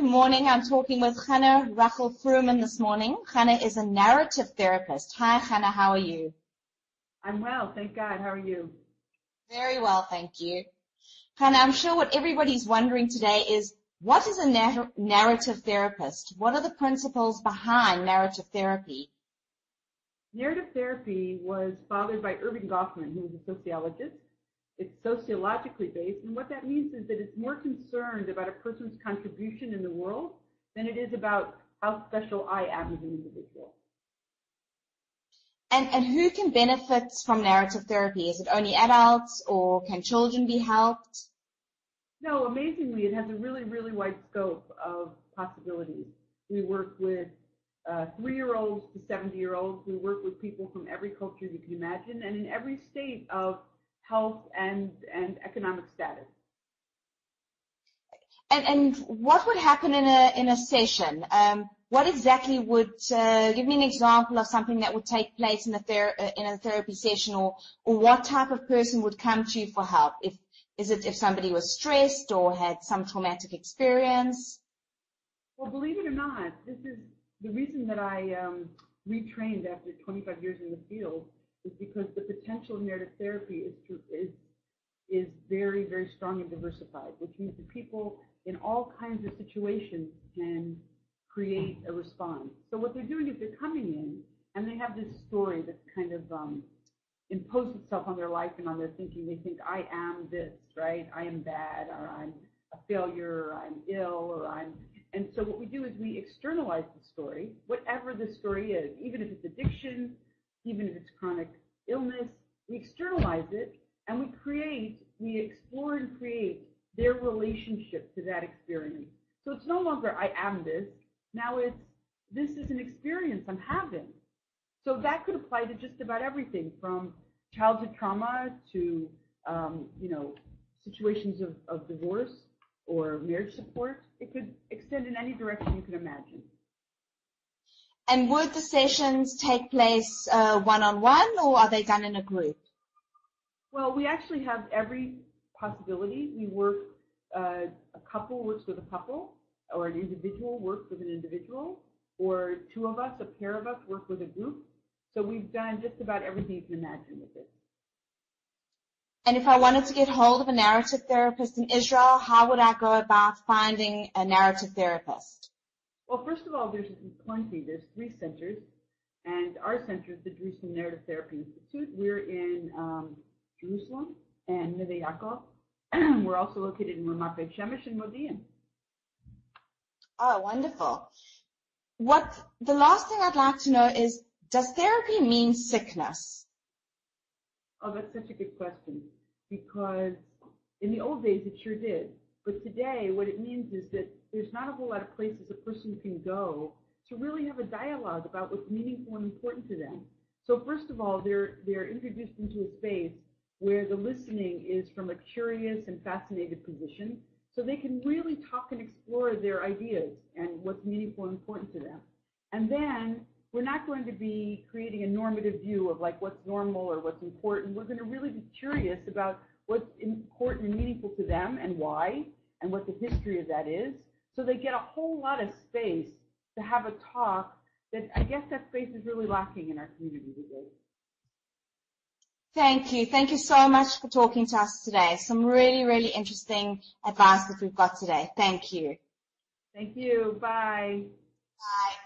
morning. I'm talking with Hannah Rachel Fruman this morning. Hannah is a narrative therapist. Hi, Hannah. How are you? I'm well, thank God. How are you? Very well, thank you. Hannah, I'm sure what everybody's wondering today is, what is a narrative therapist? What are the principles behind narrative therapy? Narrative therapy was fathered by Irving Goffman, who was a sociologist. It's sociologically based, and what that means is that it's more concerned about a person's contribution in the world than it is about how special I am as an individual. And who can benefit from narrative therapy? Is it only adults, or can children be helped? No, amazingly, it has a really, really wide scope of possibilities. We work with 3-year-olds to 70-year-olds. We work with people from every culture you can imagine and in every state of health and economic status. And what would happen in a session? What exactly would give me an example of something that would take place in a therapy session, or what type of person would come to you for help? Is it if somebody was stressed or had some traumatic experience? Well, believe it or not, this is the reason that I retrained after 25 years in the field, is because the potential of narrative therapy is very, very strong and diversified, which means that people in all kinds of situations can create a response. So what they're doing is they're coming in and they have this story that's kind of imposed itself on their life and on their thinking. They think, I am this, right? I am bad, or I'm a failure, or I'm ill, and so what we do is we externalize the story, whatever the story is, even if it's addiction, even if it's chronic illness, we externalize it and we explore and create their relationship to that experience. So it's no longer I am this, now it's this is an experience I'm having. So that could apply to just about everything from childhood trauma to situations of divorce or marriage support. It could extend in any direction you can imagine. And would the sessions take place one-on-one, or are they done in a group? Well, we actually have every possibility. We work, a couple works with a couple, or an individual works with an individual, or two of us, a pair of us, work with a group. So we've done just about everything you can imagine with this. And if I wanted to get hold of a narrative therapist in Israel, how would I go about finding a narrative therapist? Well, first of all, there's plenty. There's 3 centers, and our center is the Jerusalem Narrative Therapy Institute. We're in Jerusalem and Neve Yaakov. We're also located in Ramat Beit Shemesh and Modi'in. Oh, wonderful. The last thing I'd like to know is, does therapy mean sickness? Oh, that's such a good question, because in the old days it sure did. But today what it means is that there's not a whole lot of places a person can go to really have a dialogue about what's meaningful and important to them. So first of all, they're introduced into a space where the listening is from a curious and fascinated position, so they can really talk and explore their ideas and what's meaningful and important to them. And then we're not going to be creating a normative view of like what's normal or what's important. We're going to really be curious about what's important and meaningful to them and why, and what the history of that is. So they get a whole lot of space to have a talk that I guess that space is really lacking in our community today. Thank you. Thank you so much for talking to us today. Some really, really interesting advice that we've got today. Thank you. Thank you. Bye. Bye.